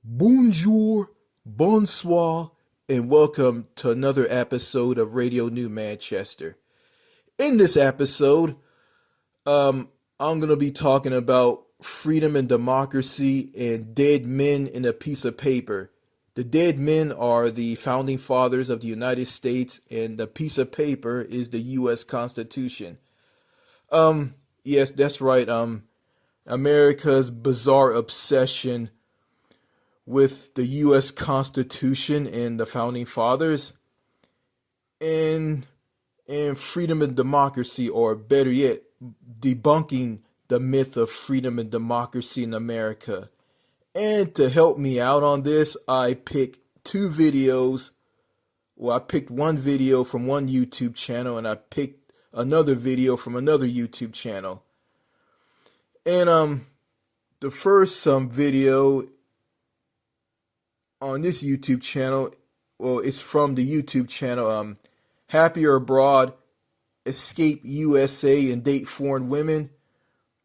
Bonjour, bonsoir, and welcome to another episode of Radio New Manchester. In this episode, I'm going to be talking about freedom and democracy and dead men in a piece of paper. The dead men are the founding fathers of the United States, and the piece of paper is the U.S. Constitution. Yes, that's right. America's bizarre obsession with the U.S. Constitution and the founding fathers, and freedom and democracy, or better yet, debunking the myth of freedom and democracy in America. And to help me out on this, I picked two videos. Well, I picked one video from one YouTube channel, and I picked another video from another YouTube channel. And the first video on this YouTube channel, well, it's from the YouTube channel Happier Abroad, Escape USA and Date Foreign Women.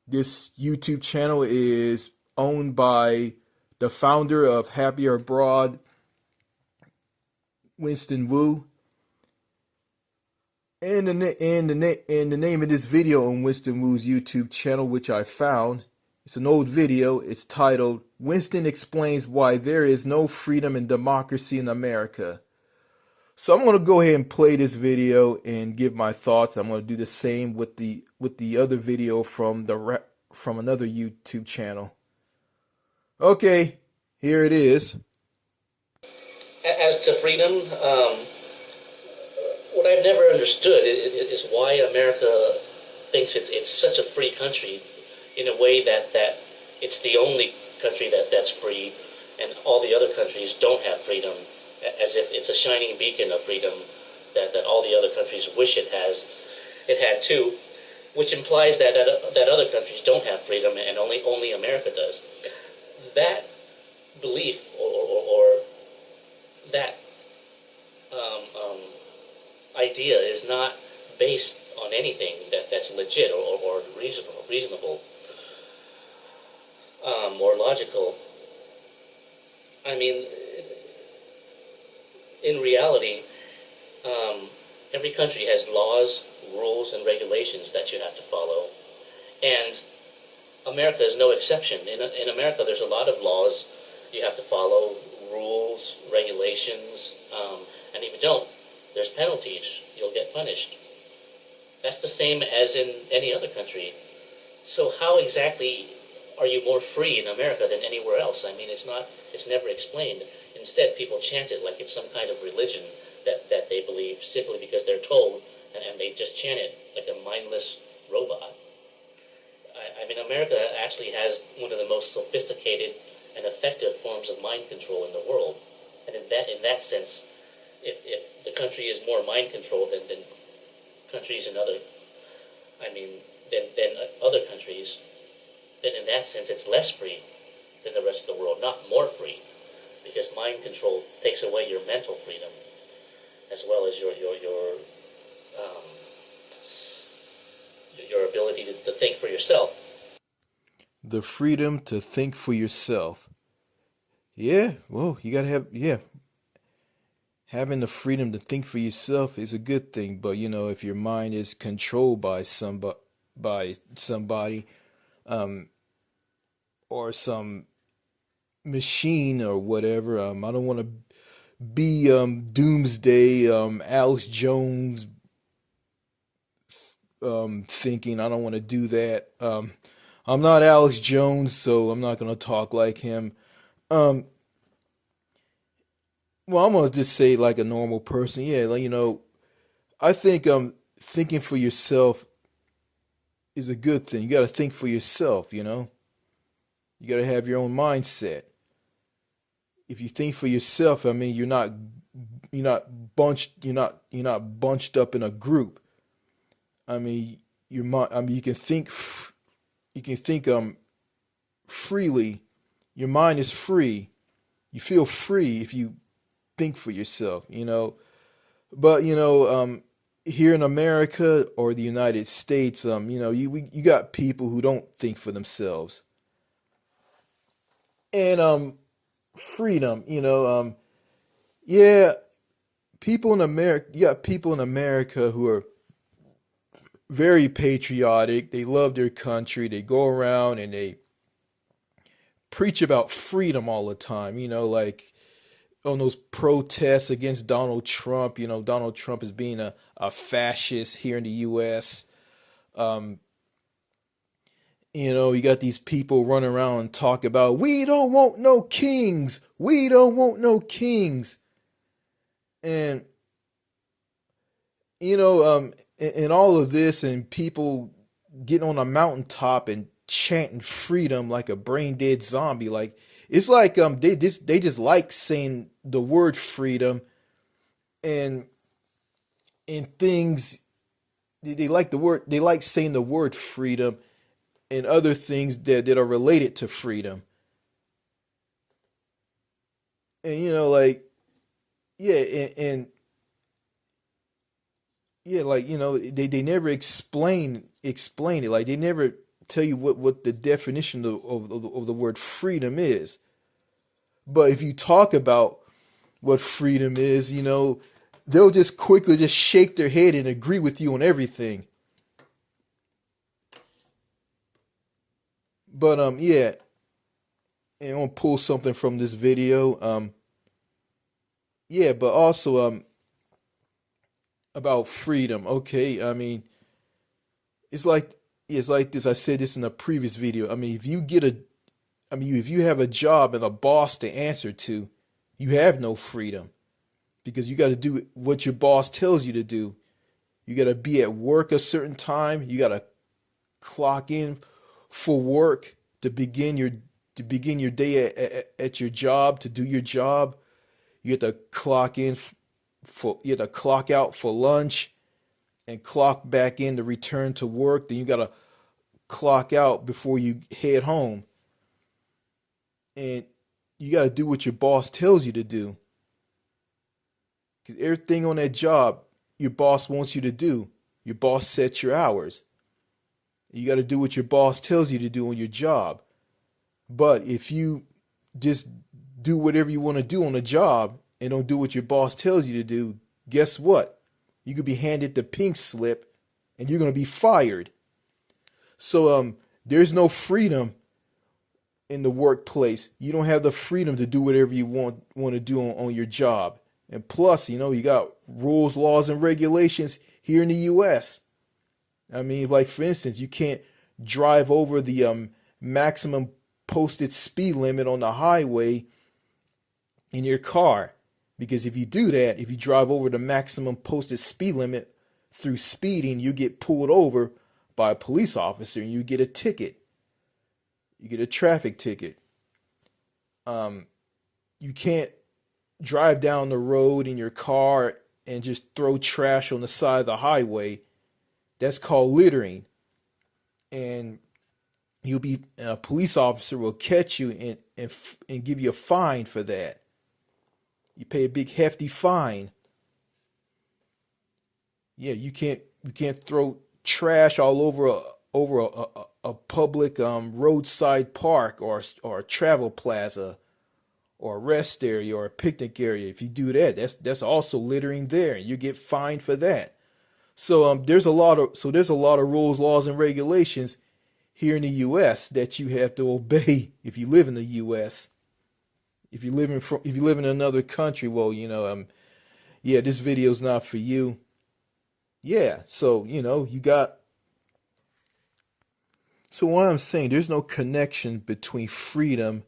This YouTube channel is owned by the founder of Happier Abroad, Winston Wu. And the name of this video on Winston Wu's YouTube channel, which I found, it's an old video. It's titled, Winston Explains Why There Is No Freedom and Democracy in America. So I'm going to go ahead and play this video and give my thoughts. I'm going to do the same with the other video from another YouTube channel. Okay, here it is. As to freedom, what I've never understood is why America thinks it's such a free country, in a way that it's the only country that's free, and all the other countries don't have freedom, as if it's a shining beacon of freedom that all the other countries wish it had too, which implies that other countries don't have freedom and only America does. That belief or that idea is not based on anything that's legit or reasonable or logical. I mean, in reality, every country has laws, rules, and regulations that you have to follow, and America is no exception. In America, there's a lot of laws you have to follow, rules, regulations, and if you don't, there's penalties. You'll get punished. That's the same as in any other country. So how exactly are you more free in America than anywhere else? I mean, it's never explained. Instead, people chant it like it's some kind of religion that they believe simply because they're told, and they just chant it like a mindless robot. I mean, America actually has one of the most sophisticated and effective forms of mind control in the world. And in that sense, if the country is more mind controlled than countries in other, than other countries, then in that sense it's less free than the rest of the world, not more free, because mind control takes away your mental freedom as well as your ability to think for yourself. The freedom to think for yourself. Yeah, well, you gotta have, having the freedom to think for yourself is a good thing, but if your mind is controlled by somebody, or some machine or whatever, I don't want to be doomsday Alex Jones thinking. I don't want to do that. I'm not Alex Jones, so I'm not going to talk like him. Well, I'm gonna just say like a normal person. Yeah, I think thinking for yourself is a good thing. You got to think for yourself. You got to have your own mindset. If you think for yourself, I mean, you're not bunched up in a group. I mean, you can think freely. Your mind is free. You feel free if you think for yourself, But here in America or the United States, you got people who don't think for themselves, and freedom. Yeah, people in America. You got people in America who are very patriotic. They love their country. They go around and they preach about freedom all the time. Like on those protests against Donald Trump. Donald Trump is being a fascist here in the U.S. Um, you got these people running around and talk about we don't want no kings. We don't want no kings. And and all of this and people getting on a mountaintop and chanting freedom like a brain dead zombie. Like it's like they just like saying the word freedom and things they like they like saying the word freedom and other things that are related to freedom. And like yeah, and yeah, like they never explain it. Like they never tell you what the definition of the word freedom is. But if you talk about what freedom is, they'll just quickly just shake their head and agree with you on everything. But yeah, and I'll pull something from this video. Yeah, but also about freedom. Okay, I mean, it's like it's like this. I said this in a previous video. I mean, if you have a job and a boss to answer to, you have no freedom because you got to do what your boss tells you to do. You got to be at work a certain time. You got to clock in for work to begin your day at your job to do your job. You have to clock in for you have to clock out for lunch and clock back in to return to work. Then you got to clock out before you head home. And you got to do what your boss tells you to do. Because everything on that job, your boss wants you to do. Your boss sets your hours. You got to do what your boss tells you to do on your job. But if you just do whatever you want to do on a job and don't do what your boss tells you to do, guess what? You could be handed the pink slip and you're going to be fired. So there's no freedom in the workplace. You don't have the freedom to do whatever you want to do on your job. And plus, you got rules, laws, and regulations here in the U.S. I mean, like for instance, you can't drive over the maximum posted speed limit on the highway in your car. Because if you do that, if you drive over the maximum posted speed limit through speeding, you get pulled over by a police officer and you get a ticket. You get a traffic ticket. You can't drive down the road in your car and just throw trash on the side of the highway. That's called littering. And a police officer will catch you and give you a fine for that. You pay a big hefty fine. Yeah, you can't throw trash all over a public roadside park or a travel plaza or a rest area or a picnic area. If you do that, that's also littering there. You get fined for that. So there's a lot of rules, laws, and regulations here in the U.S. that you have to obey if you live in the U.S. If you live in another country, well, yeah, this video's not for you. Yeah, so you got. So what I'm saying, there's no connection between freedom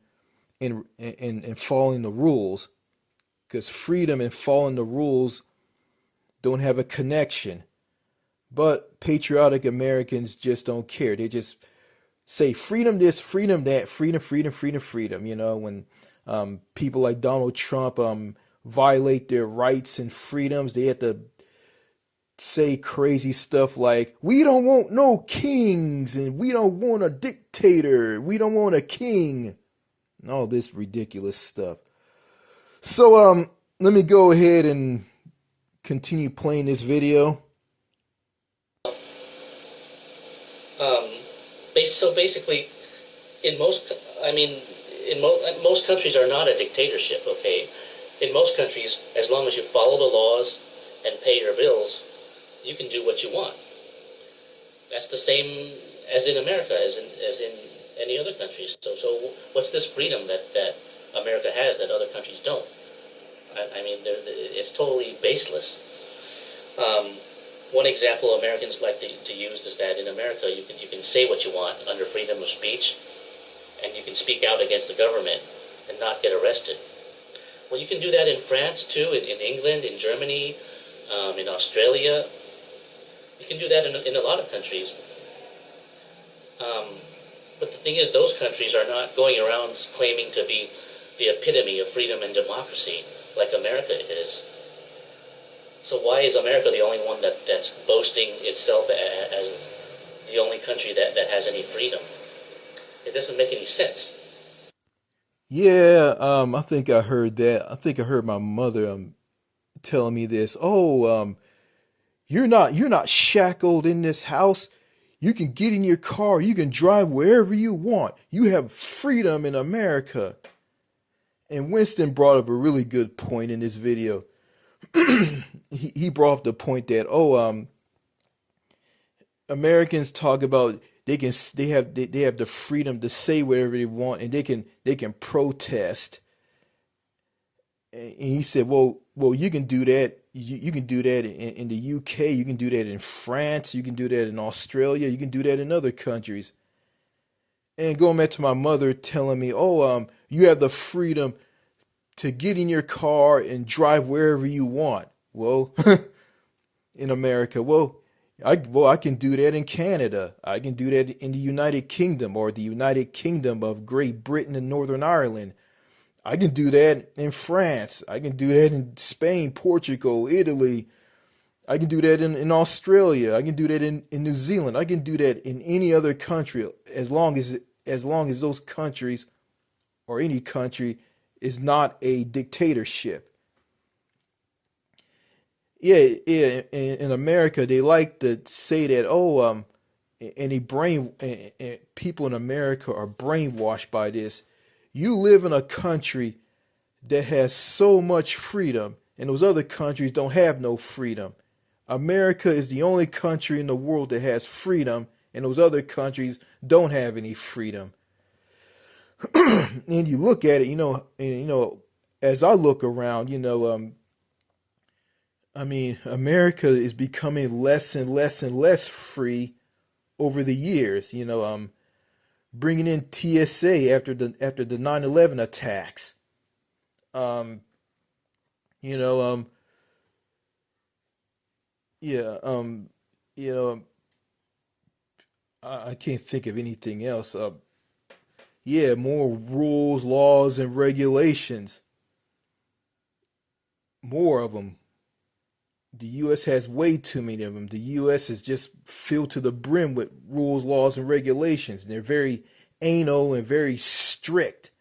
and following the rules, because freedom and following the rules don't have a connection. But patriotic Americans just don't care. They just say freedom this, freedom that, freedom, freedom, freedom, freedom. When people like Donald Trump violate their rights and freedoms, they have to say crazy stuff like, we don't want no kings and we don't want a dictator. We don't want a king. And all this ridiculous stuff. So let me go ahead and continue playing this video. So basically, in most, I mean, most countries are not a dictatorship. Okay, in most countries, as long as you follow the laws and pay your bills, you can do what you want. That's the same as in America, as in any other countries. So what's this freedom that America has that other countries don't? I mean, it's totally baseless. One example Americans like to use is that in America you can say what you want under freedom of speech, and you can speak out against the government and not get arrested. Well, you can do that in France too, in England, in Germany, in Australia. You can do that in a lot of countries. But the thing is, those countries are not going around claiming to be the epitome of freedom and democracy like America is. So why is America the only one that's boasting itself as the only country that has any freedom? It doesn't make any sense. Yeah, I think I heard that. I think I heard my mother telling me this. Oh, you're not shackled in this house. You can get in your car, you can drive wherever you want. You have freedom in America. And Winston brought up a really good point in this video. He brought up the point that Americans talk about they have the freedom to say whatever they want, and they can protest. And he said, well, you can do that. You can do that in the UK. You can do that in France. You can do that in Australia. You can do that in other countries. And going back to my mother telling me, you have the freedom to get in your car and drive wherever you want. Well, in America, I can do that in Canada. I can do that in the United Kingdom or the United Kingdom of Great Britain and Northern Ireland. I can do that in France. I can do that in Spain, Portugal, Italy. I can do that in Australia. I can do that in New Zealand. I can do that in any other country as long as those countries or any country is not a dictatorship. Yeah. In America, they like to say that, and people in America are brainwashed by this. You live in a country that has so much freedom, and those other countries don't have no freedom. America is the only country in the world that has freedom, and those other countries don't have any freedom. And you look at it, as I look around, I mean, America is becoming less and less and less free over the years. Bringing in TSA after the 9/11 attacks. Um, you know, yeah, you know, I can't think of anything else. Yeah, more rules, laws, and regulations. More of them. The U.S. has way too many of them. The U.S. is just filled to the brim with rules, laws, and regulations. And they're very anal and very strict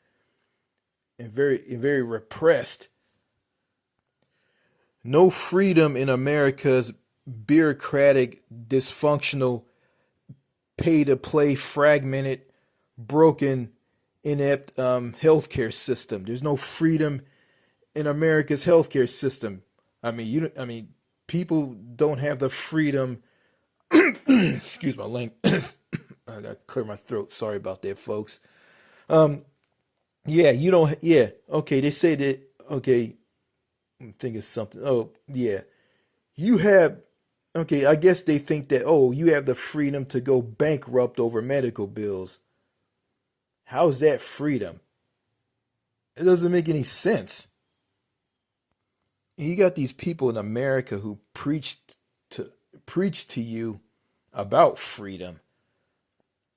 and very repressed. No freedom in America's bureaucratic, dysfunctional, pay to play, fragmented, broken, inept healthcare system. There's no freedom in America's healthcare system. I mean, people don't have the freedom. Excuse my language. I gotta clear my throat. Sorry about that, folks. Um, yeah, you don't. Yeah, okay. They say that. Okay, I'm thinking of something. Oh, yeah, you have. Okay, I guess they think that. Oh, you have the freedom to go bankrupt over medical bills. How's that freedom? It doesn't make any sense. You got these people in America who to preach to you about freedom,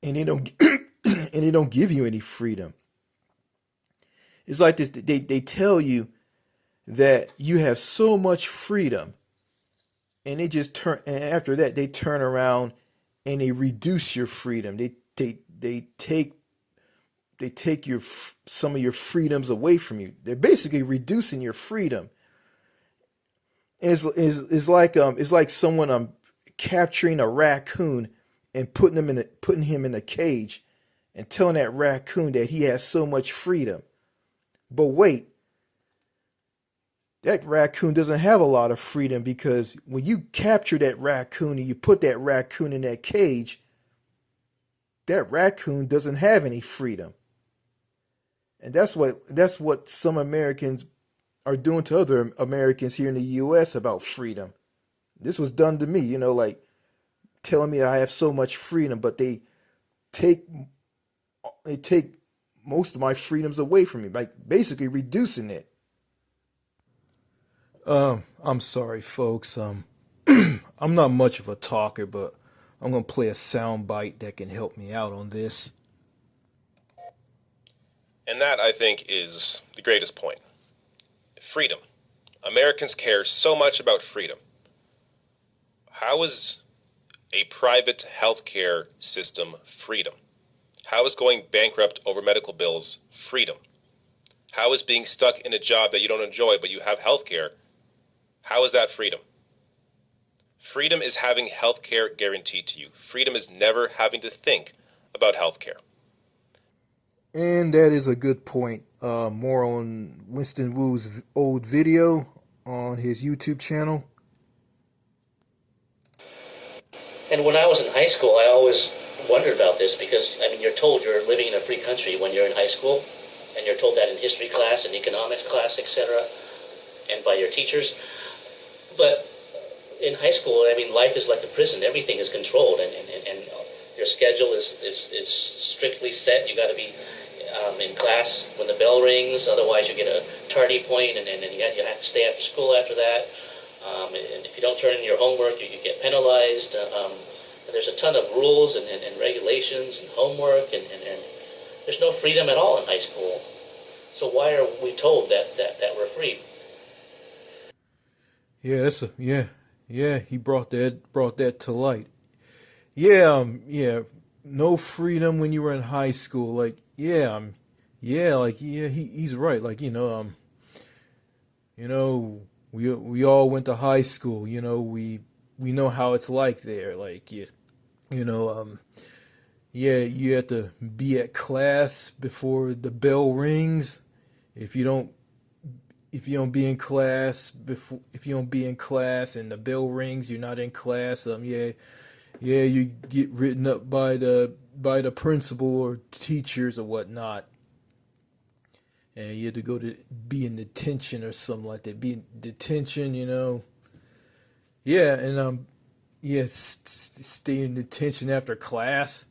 and they don't and they don't give you any freedom. It's like this. They tell you that you have so much freedom, and they just turn. And after that, they turn around and they reduce your freedom. They take some of your freedoms away from you. They're basically reducing your freedom. It's like someone capturing a raccoon and putting him in a cage, and telling that raccoon that he has so much freedom. But wait, that raccoon doesn't have a lot of freedom, because when you capture that raccoon and you put that raccoon in that cage, that raccoon doesn't have any freedom. And that's what some Americans are doing to other Americans here in the US about freedom. This was done to me, like telling me I have so much freedom, but take they take most of my freedoms away from me, like basically reducing it. I'm sorry, folks. I'm not much of a talker, but I'm gonna play a sound bite that can help me out on this. And that, I think, is the greatest point. Freedom. Americans care so much about freedom. How is a private healthcare system freedom? How is going bankrupt over medical bills freedom? How is being stuck in a job that you don't enjoy but you have healthcare? How is that freedom? Freedom is having healthcare guaranteed to you. Freedom is never having to think about healthcare. And that is a good point. More on Winston Wu's old video on his YouTube channel. And when I was in high school, I always wondered about this because, I mean, you're told you're living in a free country when you're in high school, and you're told that in history class and economics class, etc., and by your teachers. But in high school, I mean, life is like a prison. Everything is controlled, and your schedule is strictly set. You got to be in class when the bell rings, otherwise you get a tardy point, and you have to stay after school after that. And if you don't turn in your homework, you get penalized. And there's a ton of rules and regulations and homework, and there's no freedom at all in high school. So why are we told that we're free? Yeah, yeah. He brought that to light. Yeah. No freedom when you were in high school. Like, he's right. Like, we all went to high school. We know how it's like there. Like, you have to be at class before the bell rings. If you don't be in class and the bell rings, you're not in class. You get written up by the principal or teachers or whatnot, and you have to go to be in detention or something like that. Be in detention, stay in detention after class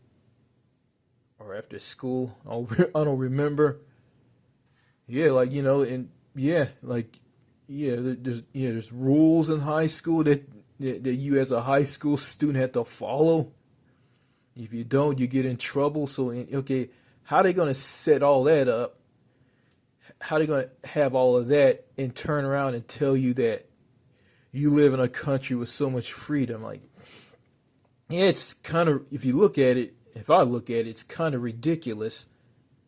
or after school. I don't remember. There's rules in high school that you as a high school student have to follow. If you don't, you get in trouble. So, okay, how are they going to set all that up? How are they going to have all of that and turn around and tell you that you live in a country with so much freedom? Like, it's kind of, if I look at it, it's kind of ridiculous,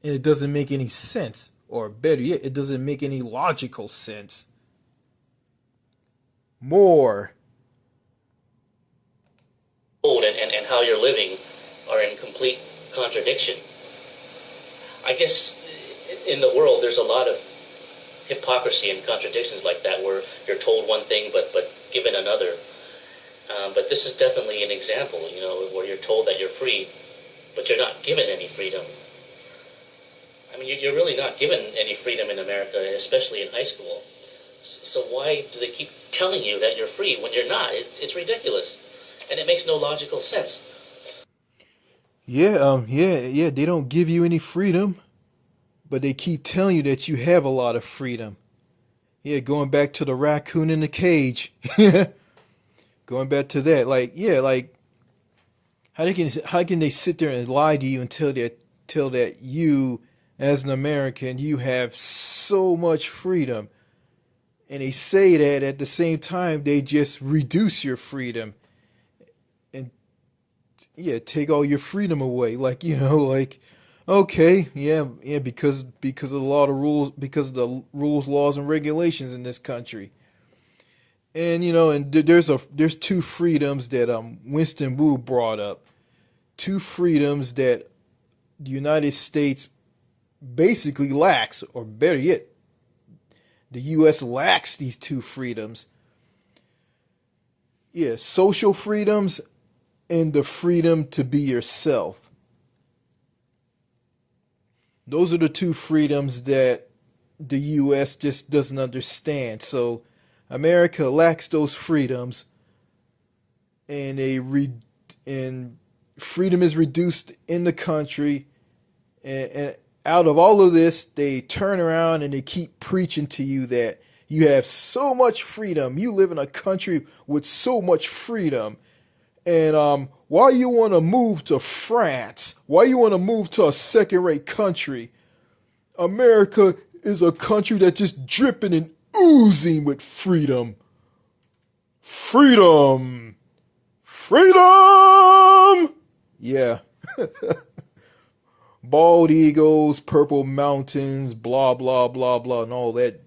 and it doesn't make any sense. Or better yet, it doesn't make any logical sense. More. And how you're living are in complete contradiction. I guess in the world there's a lot of hypocrisy and contradictions like that, where you're told one thing but given another. But this is definitely an example, where you're told that you're free, but you're not given any freedom. I mean, you're really not given any freedom in America, especially in high school. So why do they keep telling you that you're free when you're not? It's ridiculous, and it makes no logical sense. Yeah, they don't give you any freedom, but they keep telling you that you have a lot of freedom. Yeah, going back to the raccoon in the cage. Going back to that, how can they sit there and lie to you and tell that you, as an American, you have so much freedom, and they say that at the same time they just reduce your freedom and take all your freedom away. Okay, because of a lot of rules, because of the rules, laws, and regulations in this country. And there's two freedoms that Winston Wu brought up. Two freedoms that the United States basically lacks, or better yet, the U.S. lacks these two freedoms. Yeah, social freedoms and the freedom to be yourself. Those are the two freedoms that the U.S. just doesn't understand. So America lacks those freedoms, and and freedom is reduced in the country. And out of all of this, they turn around and they keep preaching to you that you have so much freedom. You live in a country with so much freedom. And why you want to move to France? Why you want to move to a second-rate country? America is a country that's just dripping and oozing with freedom. Freedom! Freedom! Yeah. Bald eagles, purple mountains, blah, blah, blah, blah, and all that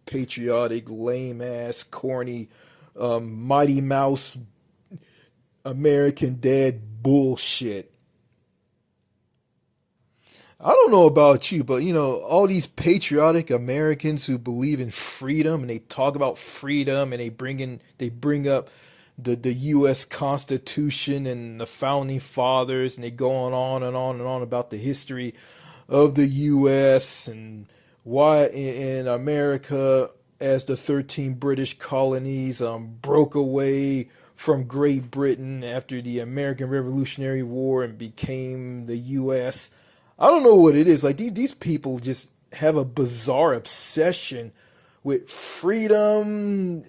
patriotic, lame-ass, corny, Mighty Mouse American Dad bullshit. I don't know about you, but all these patriotic Americans who believe in freedom and they talk about freedom and they bring up the U.S. Constitution and the founding fathers, and they go on and on and on about the history of the U.S. and why in America, as the 13 British colonies broke away from Great Britain after the American Revolutionary War and became the U.S. I don't know what it is. Like these people just have a bizarre obsession with freedom,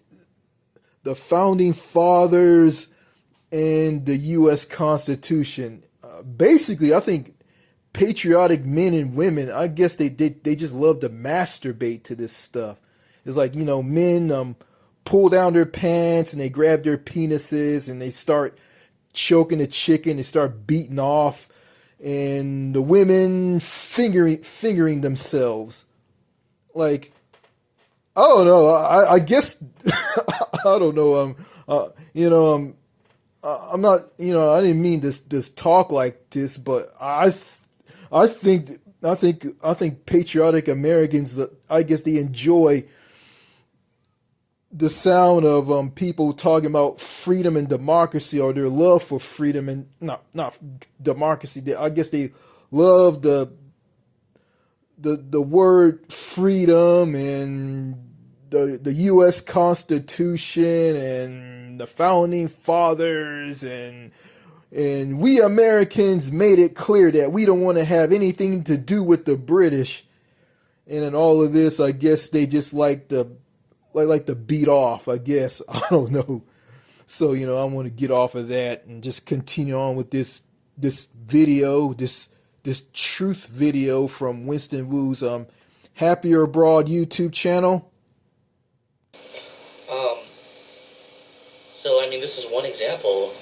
the founding fathers, and the U.S. Constitution. Basically, I think patriotic men and women, I guess they just love to masturbate to this stuff. It's like, men pull down their pants and they grab their penises and they start choking the chicken, they start beating off, and the women fingering themselves. Like, I don't know. I guess I don't know. I'm not. I didn't mean this talk like this, but I think patriotic Americans, I guess they enjoy the sound of people talking about freedom and democracy, or their love for freedom and not democracy. I guess they love the word freedom and the U.S. Constitution and the founding fathers, and we Americans made it clear that we don't want to have anything to do with the British. And in all of this, I guess they just like to beat off, I guess. I don't know. So, I want to get off of that and just continue on with this video, this truth video from Winston Wu's Happier Abroad YouTube channel. So, this is one example.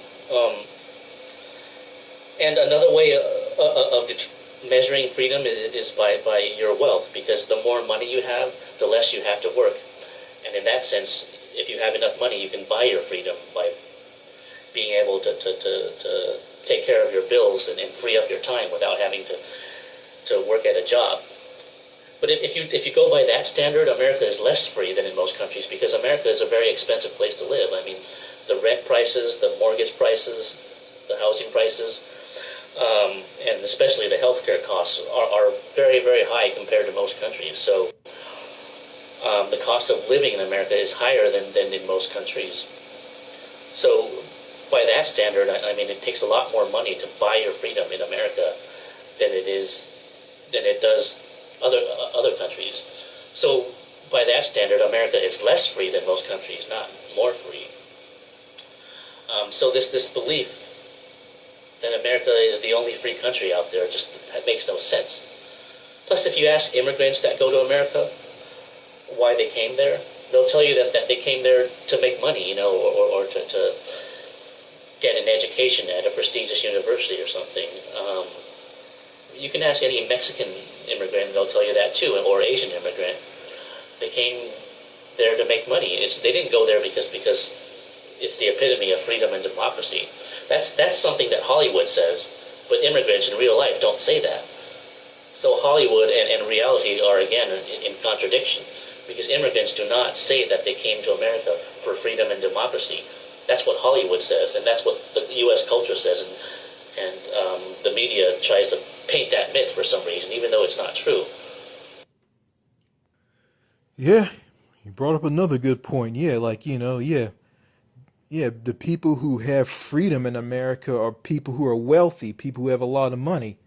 And another way of measuring freedom is by your wealth, because the more money you have, the less you have to work. And in that sense, if you have enough money, you can buy your freedom by being able to take care of your bills and free up your time without having to work at a job. But if you go by that standard, America is less free than in most countries, because America is a very expensive place to live. The rent prices, the mortgage prices, the housing prices, and especially the healthcare costs are very, very high compared to most countries. So the cost of living in America is higher than in most countries. So by that standard, it takes a lot more money to buy your freedom in America than it does other countries. So by that standard, America is less free than most countries, not more free. So this belief that America is the only free country out there that makes no sense. Plus, if you ask immigrants that go to America why they came there, they'll tell you that they came there to make money, or to get an education at a prestigious university or something. You can ask any Mexican immigrant, they'll tell you that too, or Asian immigrant. They came there to make money. They didn't go there because it's the epitome of freedom and democracy. That's something that Hollywood says, But immigrants in real life don't say that. So Hollywood and reality are again in contradiction, because immigrants do not say that they came to America for freedom and democracy. That's what Hollywood says, and that's what the U.S. culture says, and the media tries to paint that myth for some reason, even though it's not true. Yeah, you brought up another good point. Yeah, like, yeah, the people who have freedom in America are people who are wealthy, people who have a lot of money.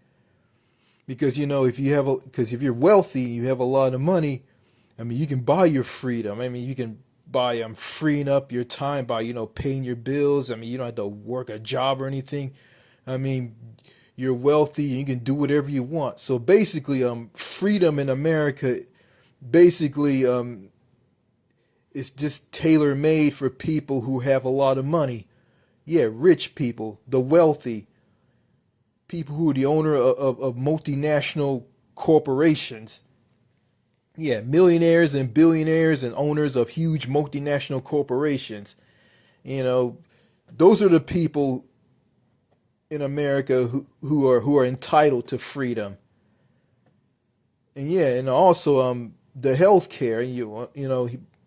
Because, because if you're wealthy, you have a lot of money. I mean, you can buy your freedom. I mean, you can buy freeing up your time by, paying your bills. I mean, you don't have to work a job or anything. I mean, you're wealthy and you can do whatever you want. So basically, freedom in America basically is just tailor made for people who have a lot of money. Yeah, rich people, the wealthy, people who are the owner of multinational corporations. Yeah, millionaires and billionaires and owners of huge multinational corporations. Those are the people in America who are entitled to freedom. And yeah, and also the health care.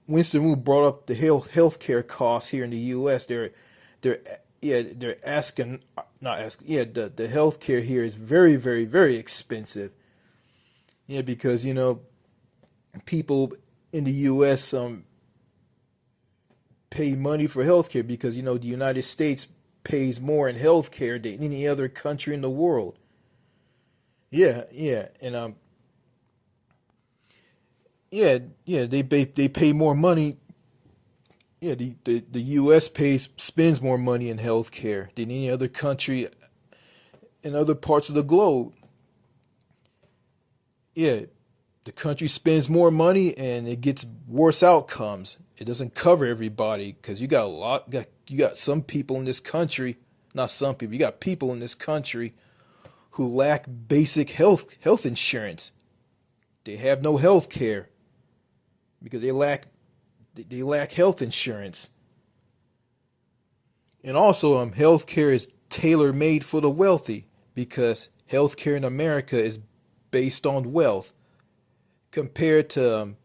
Winston Wu brought up the health care costs here in the U.S. They're asking, not asking. Yeah, the health care here is very, very, very expensive. Yeah, because people in the U.S. Pay money for health care because the United States pays more in health care than any other country in the world. Yeah, yeah, and yeah, they pay more money. Yeah, the U.S. spends more money in health care than any other country in other parts of the globe. Yeah, the country spends more money and it gets worse outcomes. It doesn't cover everybody because you got some people in this country, not some people, you got people in this country who lack basic health insurance. They have no health care because they lack health insurance. And also health care is tailor made for the wealthy because health care in America is based on wealth compared to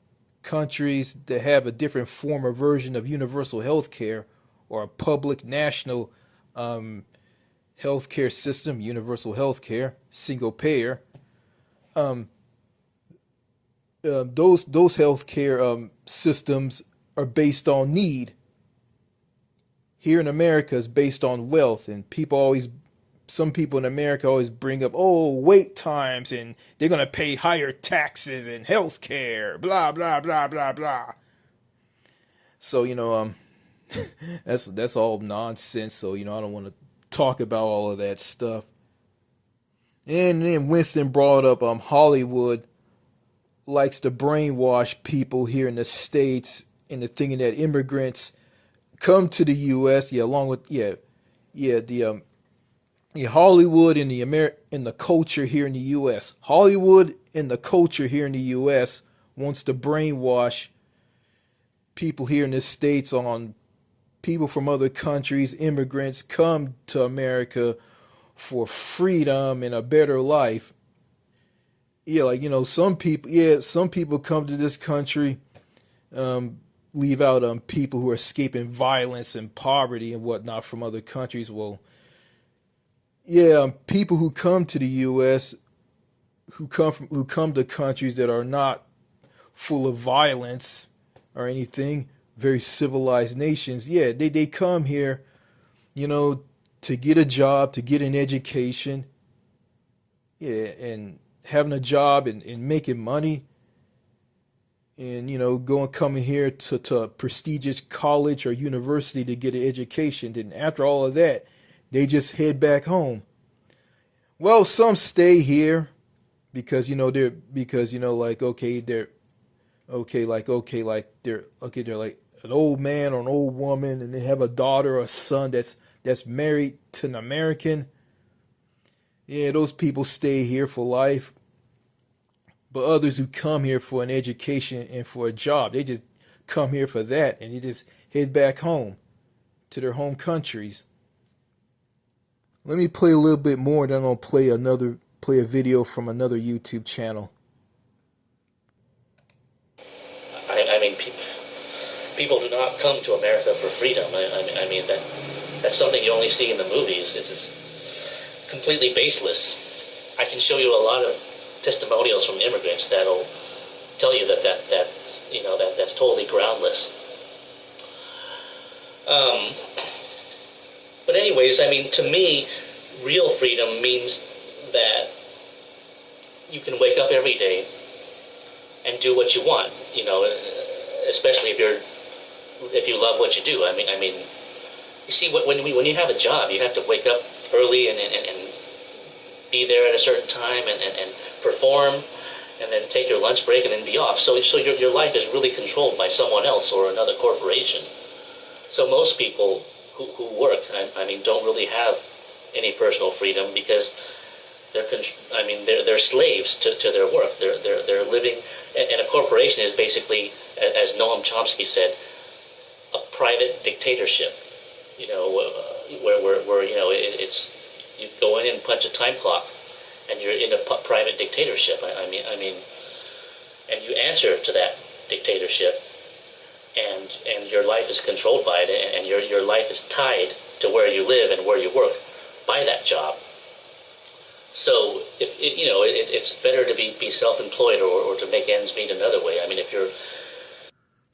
countries that have a different form or version of universal health care or a public national health care system, universal health care, single payer. Those health care systems are based on need. Here in America is based on wealth, and some people in America always bring up, wait times, and they're gonna pay higher taxes and health care, blah blah blah blah blah. So that's all nonsense. So I don't want to talk about all of that stuff. And then Winston brought up Hollywood likes to brainwash people here in the States into thinking that immigrants come to the U.S. along with the Hollywood and the culture here in the U.S. Hollywood and the culture here in the U.S. wants to brainwash people here in the States on people from other countries, immigrants come to America for freedom and a better life. Yeah, some people come to this country, leave out people who are escaping violence and poverty and whatnot from other countries. Well, yeah, people who come to the U.S. who come to countries that are not full of violence or anything, very civilized nations. Yeah, they come here, to get a job, to get an education. Yeah, and having a job and making money. And coming here to a prestigious college or university to get an education. Then after all of that, they just head back home. Well, some stay here because they're like an old man or an old woman, and they have a daughter or a son that's married to an American. Yeah, those people stay here for life. But others who come here for an education and for a job, they just come here for that and they just head back home to their home countries. Let me play a little bit more, then I'll play a video from another YouTube channel. I mean, people do not come to America for freedom. I mean that's something you only see in the movies. It's completely baseless. I can show you a lot of testimonials from immigrants that'll tell you that's totally groundless. But anyways, I mean, to me, real freedom means that you can wake up every day and do what you want, especially if you love what you do. I mean, you see, when you have a job, you have to wake up early and be there at a certain time and perform, and then take your lunch break and then be off. So your life is really controlled by someone else or another corporation. So most people who work, I mean, don't really have any personal freedom because they're slaves to their work. They're living, and a corporation is basically, as Noam Chomsky said, a private dictatorship. Where it's you go in and punch a time clock, and you're in a private dictatorship. I mean, and you answer to that dictatorship, and your life is controlled by it, and your life is tied to where you live and where you work by that job. So it's better to be self-employed or to make ends meet another way. I mean, if you're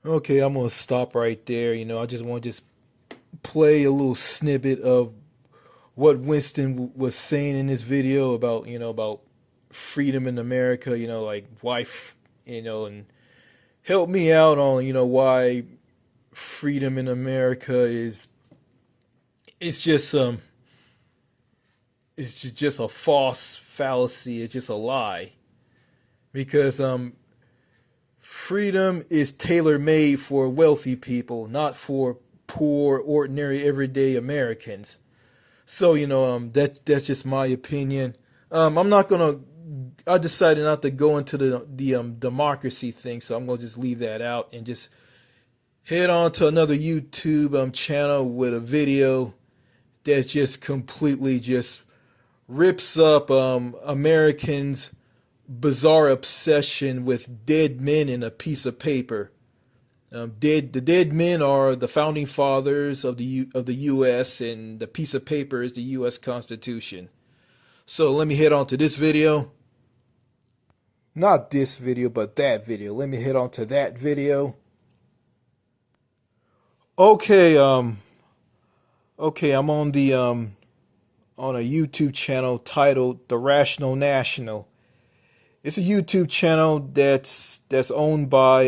Okay, I'm gonna stop right there. I just want to play a little snippet of what Winston was saying in this video about about freedom in America. Like why, and help me out on why freedom in America is it's just a false fallacy. It's just a lie, because freedom is tailor-made for wealthy people, not for poor, ordinary, everyday Americans. So that's just my opinion. I decided not to go into the democracy thing, so I'm gonna just leave that out and just head on to another YouTube channel with a video that just completely just rips up Americans' bizarre obsession with dead men in a piece of paper. The dead men are the founding fathers of the U.S., and the piece of paper is the U.S. Constitution. So let me head on to this video. Not this video, but that video. Let me head on to that video. Okay, I'm on on a YouTube channel titled The Rational National. It's a YouTube channel that's owned by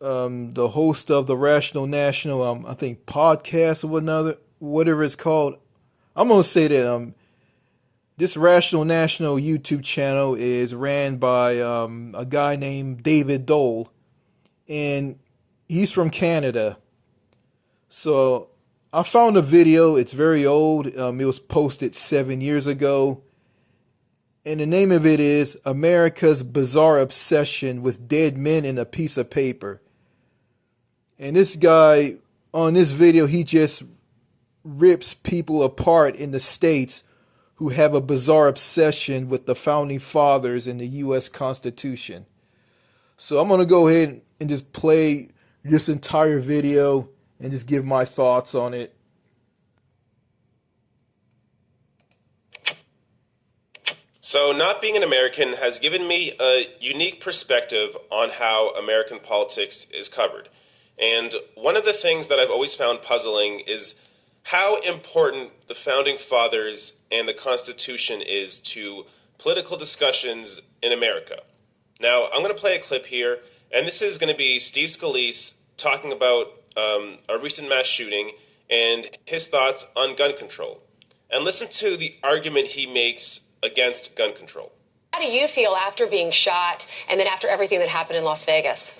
the host of The Rational National, I think podcast or whatever it's called. I'm gonna say that this Rational National YouTube channel is ran by a guy named David Dole, and he's from Canada. So I found a video. It's very old. It was posted 7 years ago. And the name of it is America's Bizarre Obsession with Dead Men in a Piece of Paper. And this guy, on this video, he just rips people apart in the States who have a bizarre obsession with the founding fathers and the U.S. Constitution. So I'm going to go ahead and just play this entire video and just give my thoughts on it. So not being an American has given me a unique perspective on how American politics is covered. And one of the things that I've always found puzzling is how important the Founding Fathers and the Constitution is to political discussions in America. Now, I'm going to play a clip here, and this is going to be Steve Scalise talking about a recent mass shooting and his thoughts on gun control. And listen to the argument he makes against gun control. How do you feel after being shot and then after everything that happened in Las Vegas?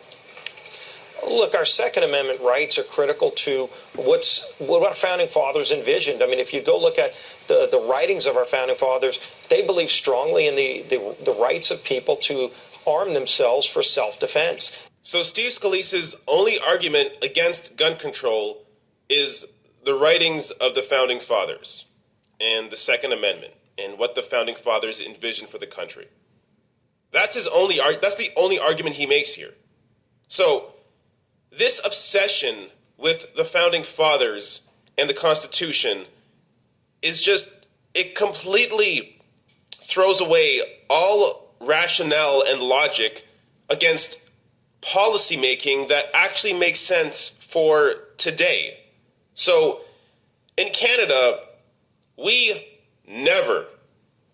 Look, our Second Amendment rights are critical to what our founding fathers envisioned. I mean, if you go look at the writings of our founding fathers, they believe strongly in the rights of people to arm themselves for self-defense. So Steve Scalise's only argument against gun control is the writings of the Founding Fathers. and the Second Amendment and what the Founding Fathers envisioned for the country. That's the only argument he makes here. So this obsession with the Founding Fathers and the Constitution is it completely throws away all rationale and logic against policymaking that actually makes sense for today. So in Canada, we never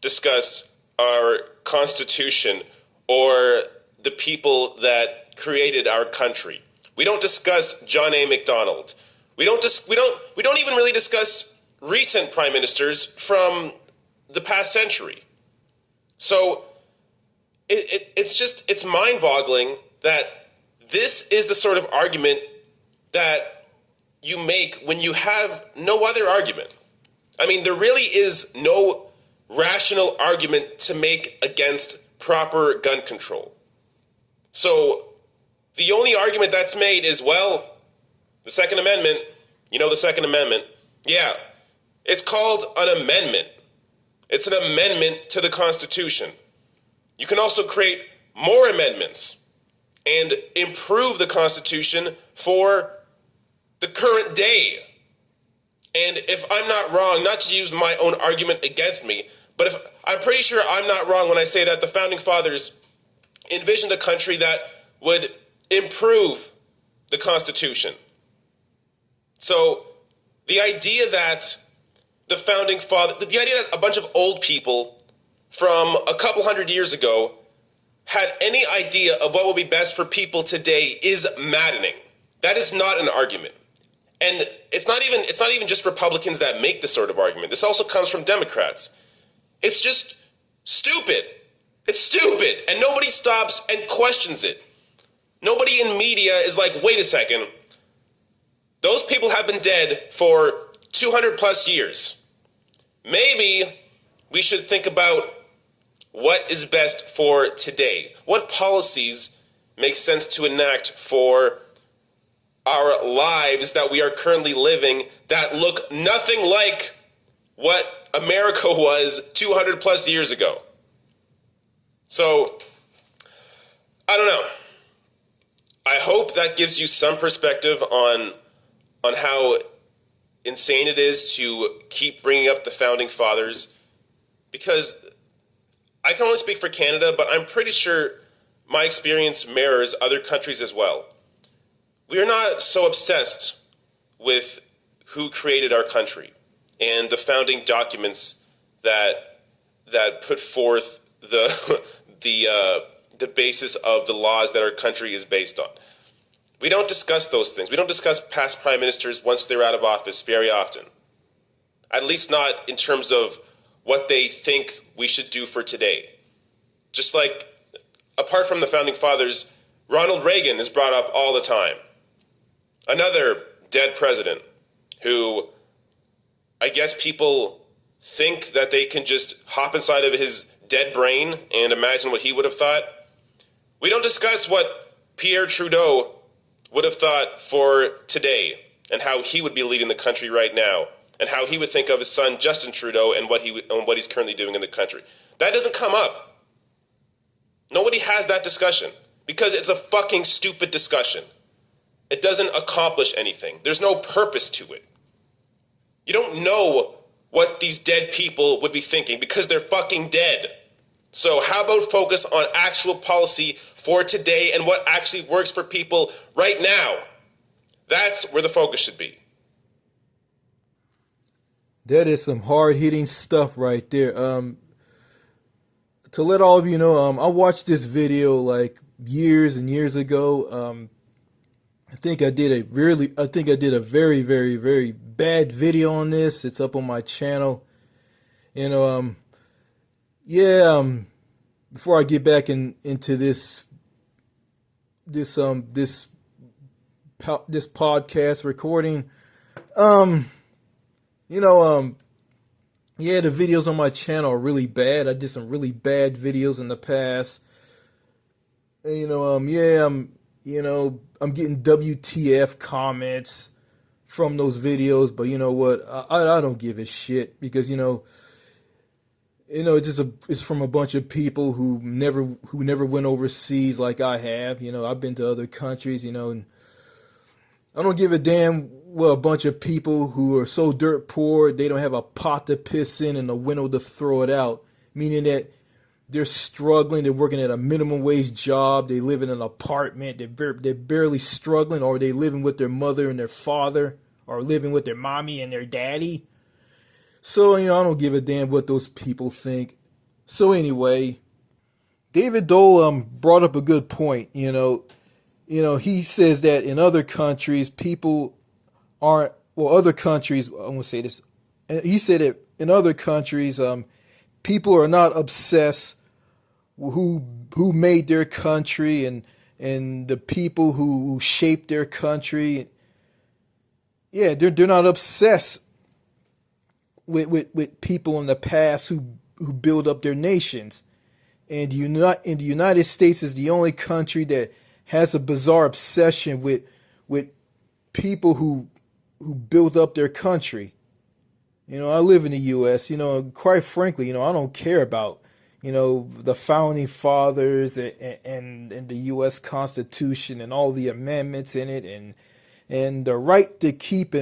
discuss our Constitution or the people that created our country. We don't discuss John A. Macdonald. We don't even really discuss recent prime ministers from the past century. So it's mind-boggling that this is the sort of argument that you make when you have no other argument. I mean, there really is no rational argument to make against proper gun control. So the only argument that's made is, well, the Second Amendment, the Second Amendment, yeah, it's called an amendment. It's an amendment to the Constitution. You can also create more amendments and improve the Constitution for the current day. And if I'm not wrong, not to use my own argument against me, but I'm pretty sure I'm not wrong when I say that the Founding Fathers envisioned a country that would improve the Constitution. So the idea that the idea that a bunch of old people from a couple hundred years ago had any idea of what would be best for people today is maddening. That is not an argument. And it's not even just Republicans that make this sort of argument. This also comes from Democrats. It's just stupid. It's stupid. And nobody stops and questions it. Nobody in media is like, wait a second. Those people have been dead for 200 plus years. Maybe we should think about what is best for today. What policies make sense to enact for our lives that we are currently living that look nothing like what America was 200 plus years ago. So, I don't know. I hope that gives you some perspective on how insane it is to keep bringing up the Founding Fathers, because I can only speak for Canada, but I'm pretty sure my experience mirrors other countries as well. We are not so obsessed with who created our country and the founding documents that put forth the basis of the laws that our country is based on. We don't discuss those things. We don't discuss past prime ministers once they're out of office very often. At least not in terms of what they think we should do for today. Just like, apart from the Founding Fathers, Ronald Reagan is brought up all the time. Another dead president who I guess people think that they can just hop inside of his dead brain and imagine what he would have thought. We don't discuss what Pierre Trudeau would have thought for today and how he would be leading the country right now and how he would think of his son Justin Trudeau and what he's currently doing in the country. That doesn't come up. Nobody has that discussion because it's a fucking stupid discussion. It doesn't accomplish anything. There's no purpose to it. You don't know what these dead people would be thinking because they're fucking dead. So how about focus on actual policy for today and what actually works for people right now? That's where the focus should be. That is some hard-hitting stuff right there. To let all of you know, I watched this video like years and years ago. I think I did a very, very, very bad video on this. It's up on my channel. And before I get back into this podcast recording, the videos on my channel are really bad. I did some really bad videos in the past. And, I'm getting WTF comments from those videos, but you know what? I don't give a shit because it's from a bunch of people who never went overseas like I have. I've been to other countries, and I don't give a damn what a bunch of people who are so dirt poor they don't have a pot to piss in and a window to throw it out, meaning that they're struggling, they're working at a minimum wage job, they live in an apartment, they're barely struggling, or they living with their mother and their father, or living with their mommy and their daddy. So, I don't give a damn what those people think. So anyway, David Dole brought up a good point. He says that in other countries, people aren't, other countries, I'm going to say this. He said that in other countries, people are not obsessed with who made their country and the people who shaped their country. Yeah, they're not obsessed with people in the past who build up their nations. And the United States is the only country that has a bizarre obsession with people who built up their country. I live in the U.S., quite frankly, I don't care about, the founding fathers and the U.S. Constitution and all the amendments in it and the right to keep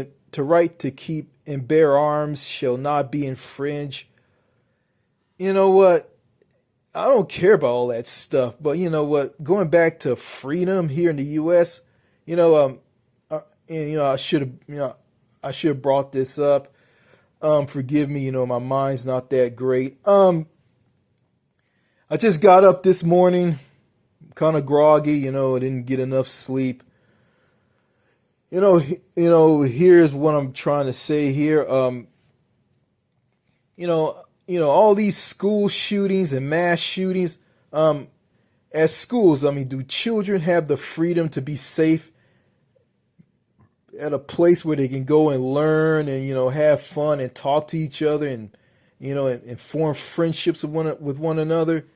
and bear arms shall not be infringed. You know what? I don't care about all that stuff, but you know what? Going back to freedom here in the U.S., I should have brought this up. Forgive me, my mind's not that great. I just got up this morning, kind of groggy, I didn't get enough sleep. Here's what I'm trying to say here. All these school shootings and mass shootings, at schools, do children have the freedom to be safe at a place where they can go and learn and, have fun and talk to each other and form friendships with one another?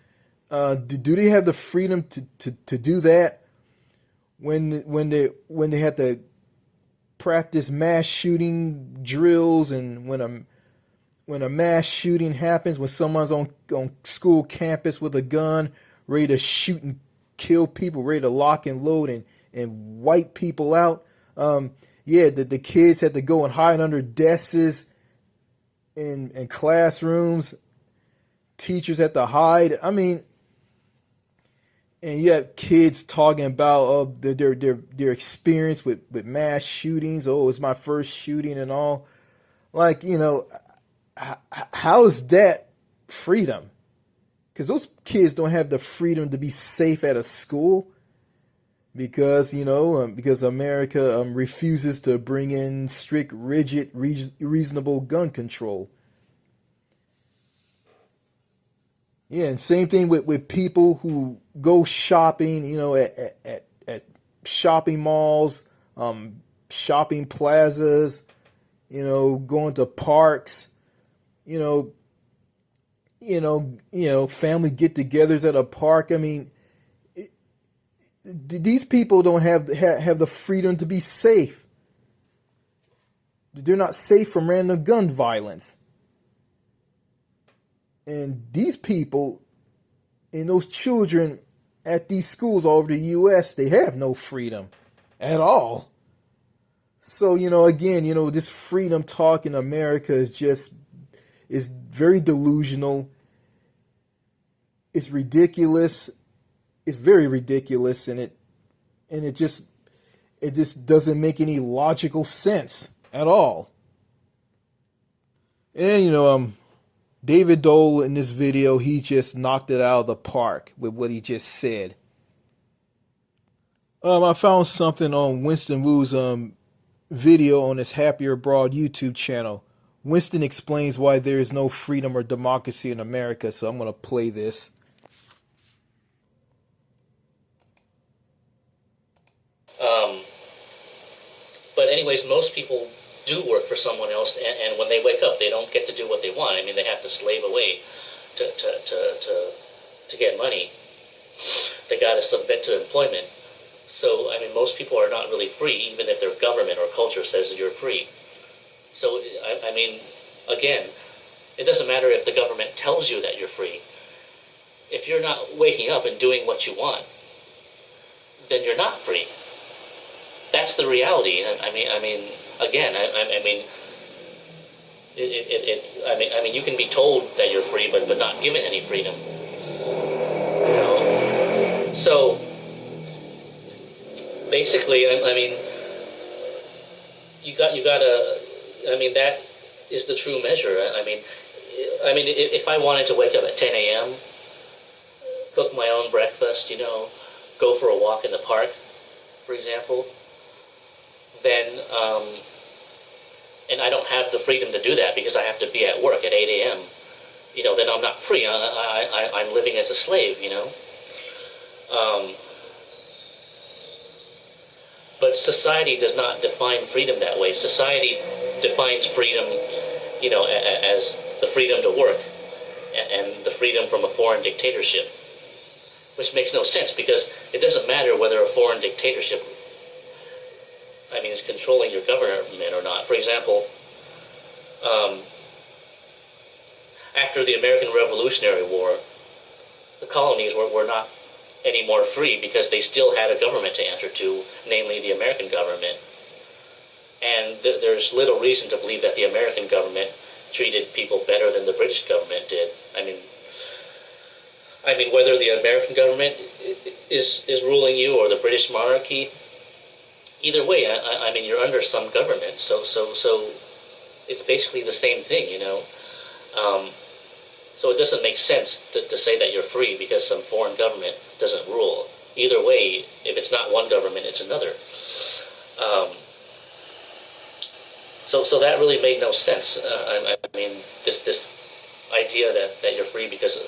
Do they have the freedom to do that when they have to practice mass shooting drills, and when a mass shooting happens, when someone's on school campus with a gun ready to shoot and kill people, ready to lock and load and wipe people out? The kids had to go and hide under desks in classrooms. Teachers had to hide. And you have kids talking about their experience with mass shootings. Oh, it's my first shooting and all. How is that freedom? Because those kids don't have the freedom to be safe at a school because America refuses to bring in strict, rigid, reasonable gun control. Yeah, and same thing with people who go shopping, at shopping malls, shopping plazas, going to parks, family get-togethers at a park. These people don't have the freedom to be safe. They're not safe from random gun violence. And these people and those children at these schools all over the U.S., they have no freedom at all. So, again, this freedom talk in America is very delusional. It's ridiculous. It's very ridiculous, and it just doesn't make any logical sense at all. And David Dole in this video, he just knocked it out of the park with what he just said. I found something on Winston Wu's video on his Happier Abroad YouTube channel. Winston explains why there is no freedom or democracy in America, so I'm going to play this. But anyways, most people do work for someone else, and when they wake up, they don't get to do what they want. They have to slave away to get money. They got to submit to employment. So, I mean, most people are not really free, even if their government or culture says that you're free. So, I mean, again, it doesn't matter if the government tells you that you're free. If you're not waking up and doing what you want, then you're not free. That's the reality. I mean, again, I mean, I mean, you can be told that you're free, but not given any freedom. You know? So basically, I mean, you gotta. I mean, that is the true measure. I mean, if I wanted to wake up at 10 a.m., cook my own breakfast, you know, go for a walk in the park, for example, then, and I don't have the freedom to do that because I have to be at work at 8 a.m., you know, then I'm not free. I'm living as a slave, you know. But society does not define freedom that way. Society defines freedom, you know, as the freedom to work and the freedom from a foreign dictatorship, which makes no sense because it doesn't matter whether a foreign dictatorship, I mean, is controlling your government or not. For example, after the American Revolutionary War, the colonies were not any more free because they still had a government to answer to, namely the American government. And there's little reason to believe that the American government treated people better than the British government did. I mean, whether the American government is ruling you or the British monarchy, either way, I mean, you're under some government. So it's basically the same thing, you know. So it doesn't make sense to say that you're free because some foreign government doesn't rule. Either way, if it's not one government, it's another. So that really made no sense. I mean, this idea that you're free because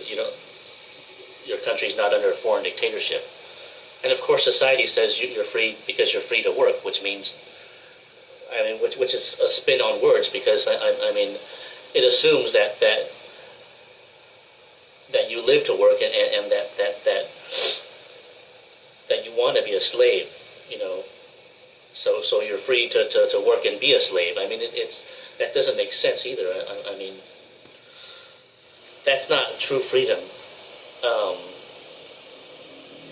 you know, your country's not under a foreign dictatorship. And of course, society says you're free because you're free to work, which means, I mean, which is a spin on words because I mean, it assumes that you live to work and that you want to be a slave, you know. So you're free to work and be a slave. I mean, that doesn't make sense either. I mean, that's not true freedom.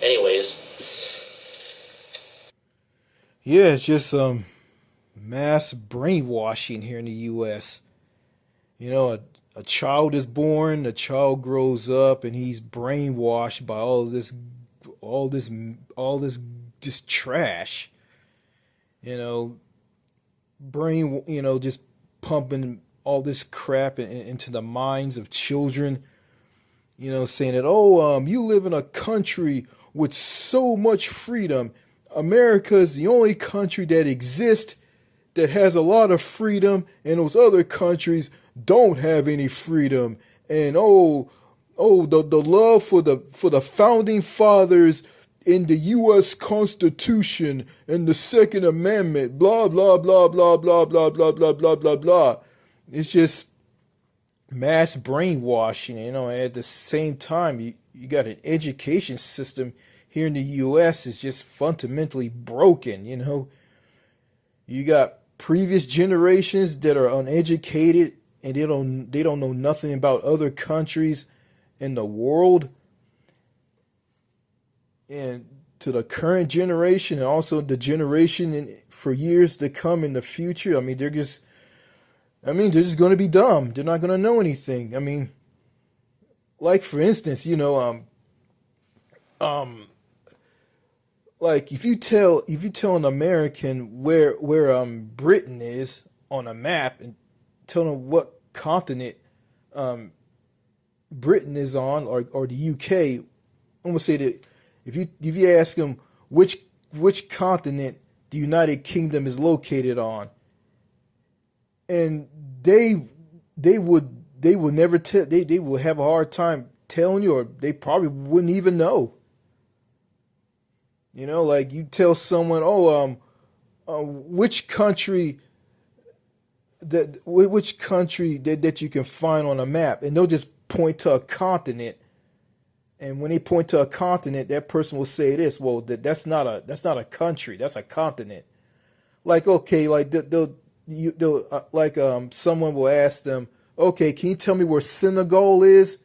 Anyways. Yeah, it's just mass brainwashing here in the U.S. You know, a child is born, a child grows up, and he's brainwashed by all this just trash. You know, just pumping all this crap into the minds of children. You know, saying that, you live in a country with so much freedom. America is the only country that exists that has a lot of freedom, and those other countries don't have any freedom. And the love for the founding fathers in the U.S. Constitution and the Second Amendment, blah blah blah blah blah blah blah blah blah blah blah. It's just mass brainwashing, you know. And at the same time, you got an education system here in the U.S. is just fundamentally broken, you know. You got previous generations that are uneducated and they don't know nothing about other countries in the world. And to the current generation and also the generation for years to come in the future, I mean, they're just going to be dumb. They're not going to know anything. I mean, like for instance, you know, like if you tell an American where Britain is on a map and tell them what continent Britain is on or the UK, I'm gonna say that if you ask them which continent the United Kingdom is located on, and they would never tell, they would have a hard time telling you, or they probably wouldn't even know. You know, like you tell someone, which country that you can find on a map, and they'll just point to a continent, And when they point to a continent, that person will say this, well, that's not a country, that's a continent. Like, okay, like someone will ask them, okay, can you tell me where Senegal is?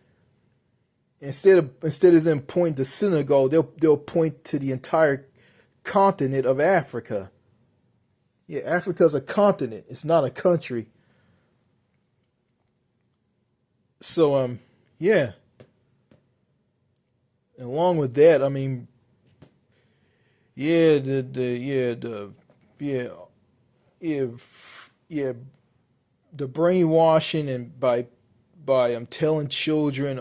Instead of them pointing to Senegal, they'll point to the entire continent of Africa. Yeah, Africa's a continent. It's not a country. So yeah. And along with that, I mean, yeah, the brainwashing and by telling children,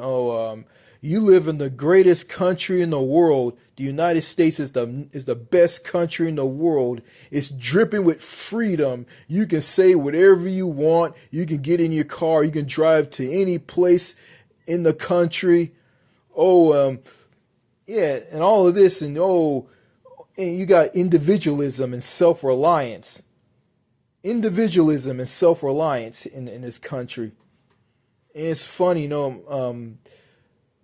you live in the greatest country in the world. The United States is the best country in the world. It's dripping with freedom. You can say whatever you want. You can get in your car. You can drive to any place in the country. Yeah, and all of this, and you got individualism and self-reliance. Individualism and self-reliance in this country. And it's funny,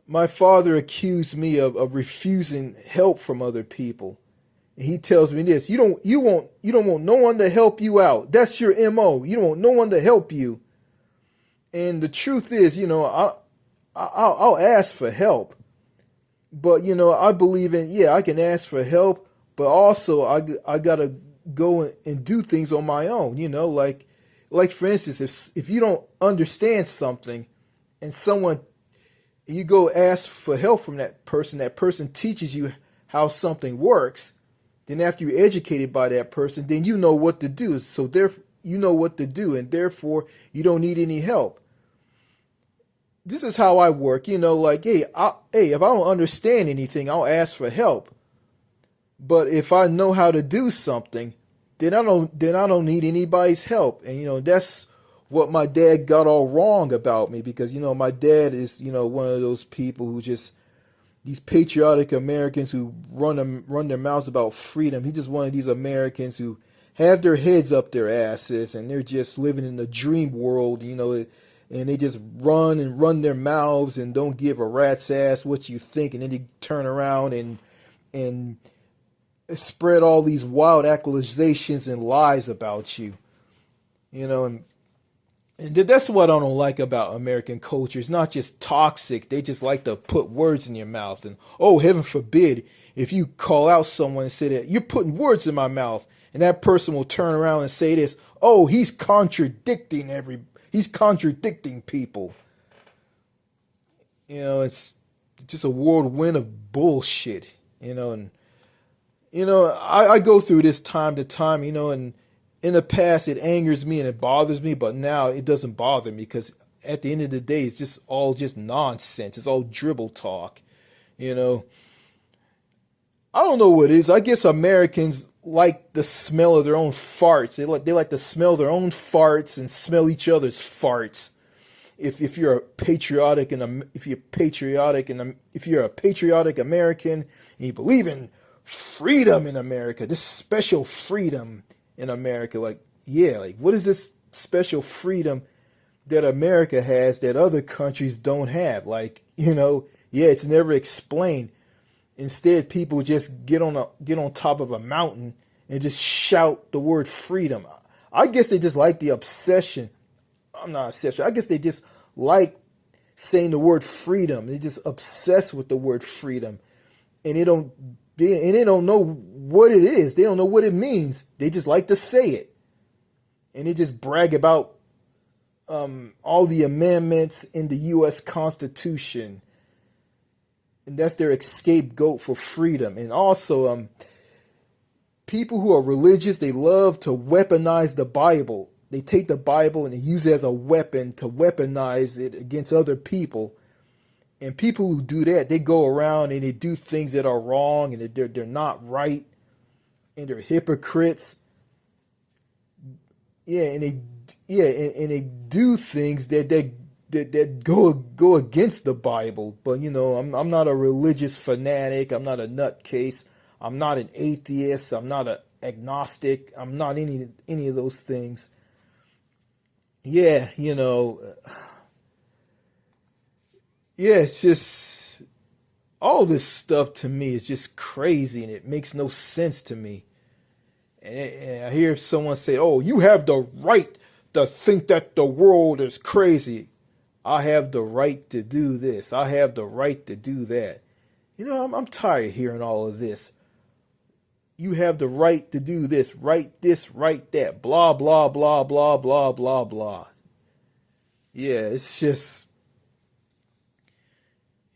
my father accused me of refusing help from other people. And he tells me this, you don't want no one to help you out. That's your MO. You don't want no one to help you. And the truth is, I'll ask for help. But, I believe I can ask for help, but also I got to go and do things on my own, like for instance, if you don't understand something and you go ask for help from that person teaches you how something works, then after you're educated by that person, then you know what to do. So therefore, you know what to do, and therefore you don't need any help. This is how I work, like, hey, if I don't understand anything, I'll ask for help. But if I know how to do something, then I don't need anybody's help. And that's what my dad got all wrong about me, because my dad is one of those people who just, these patriotic Americans who run their mouths about freedom. He's just one of these Americans who have their heads up their asses and they're just living in the dream world, and they just run their mouths and don't give a rat's ass what you think, and then they turn around and spread all these wild accusations and lies about you, and that's what I don't like about American culture. It's not just toxic; they just like to put words in your mouth, and heaven forbid if you call out someone and say that you're putting words in my mouth, and that person will turn around and say this, he's contradicting people. It's just a whirlwind of bullshit, and I go through this time to time, and in the past it angers me and it bothers me, but now it doesn't bother me, because at the end of the day it's just all nonsense. It's all dribble talk. I don't know what it is. I guess Americans like the smell of their own farts. They like to smell their own farts and smell each other's farts. If you're a patriotic American and you believe in freedom in America, this special freedom in America, what is this special freedom that America has that other countries don't have? It's never explained. Instead, people just get on top of a mountain and just shout the word freedom. I guess they just like the obsession. I'm not obsessed. I guess they just like saying the word freedom. They just obsessed with the word freedom, and they don't know what it is. They don't know what it means. They just like to say it, and they just brag about all the amendments in the U.S. Constitution. And that's their scapegoat for freedom. And also, people who are religious, they love to weaponize the Bible. They take the Bible and they use it as a weapon to weaponize it against other people. And people who do that, they go around and they do things that are wrong and they're not right, and they're hypocrites. And they do things that go against the Bible. But I'm not a religious fanatic. I'm not a nutcase. I'm not an atheist. I'm not an agnostic. I'm not any of those things. It's just all this stuff to me is just crazy and it makes no sense to me. And I hear someone say, oh, you have the right to think that the world is crazy. I have the right to do this. I have the right to do that. You know, I'm tired of hearing all of this. You have the right to do this, right that, blah, blah, blah, blah, blah, blah, blah. Yeah, it's just,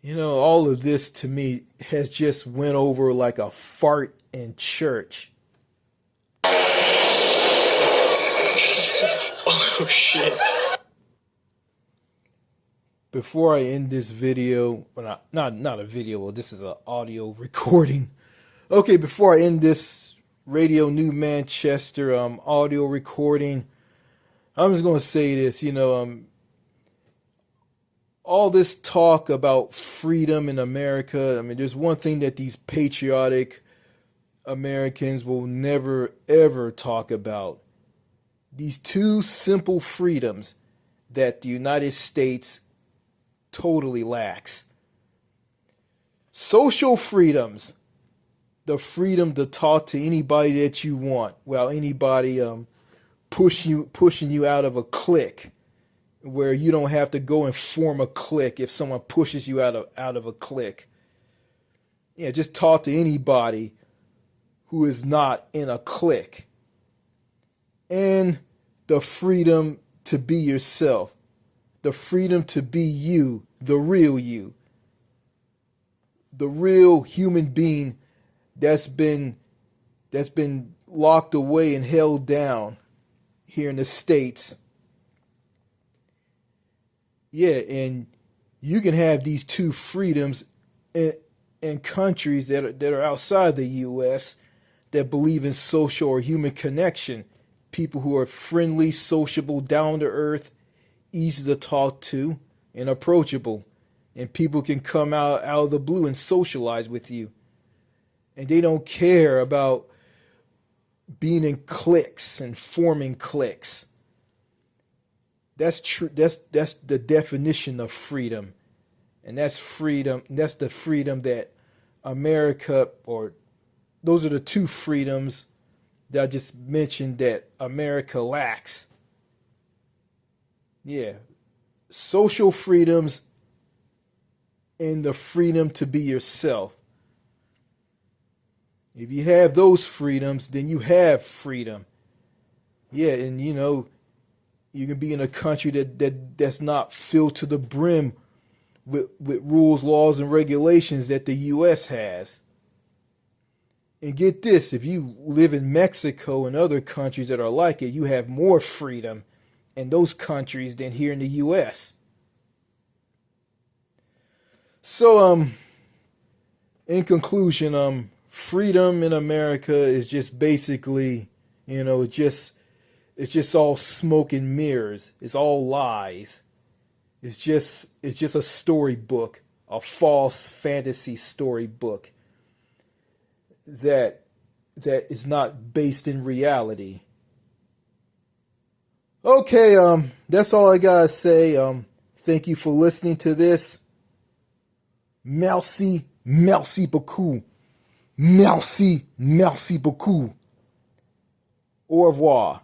you know, all of this to me has just went over like a fart in church. Oh, shit. Before I end this video, well, not a video, well, this is an audio recording. Okay, before I end this Radio New Manchester audio recording, I'm just going to say this, you know, all this talk about freedom in America, I mean, there's one thing that these patriotic Americans will never, ever talk about. These two simple freedoms that the United States totally lacks. Social freedoms. The freedom to talk to anybody that you want without anybody pushing you out of a clique, where you don't have to go and form a clique if someone pushes you out of a clique. Yeah, just talk to anybody who is not in a clique. And the freedom to be yourself. The freedom to be you, the real you. The real human being that's been locked away and held down here in the States. Yeah, and you can have these two freedoms in countries that are outside the U.S. that believe in social or human connection. People who are friendly, sociable, down to earth, easy to talk to, and approachable. And people can come out of the blue and socialize with you. And they don't care about being in cliques and forming cliques. That's true. That's the definition of freedom. And that's freedom. That's the freedom that America, or those are the two freedoms that I just mentioned that America lacks. Yeah. Social freedoms and the freedom to be yourself. If you have those freedoms, then you have freedom. Yeah, and you know, you can be in a country that's not filled to the brim with rules, laws, and regulations that the U.S. has. And get this, if you live in Mexico and other countries that are like it, you have more freedom in those countries than here in the U.S. So, in conclusion, freedom in America is just basically, you know, it's just all smoke and mirrors. It's all lies. It's just a storybook, a false fantasy storybook that is not based in reality. Okay, that's all I gotta say. Thank you for listening to this. Merci beaucoup. Merci beaucoup. Au revoir.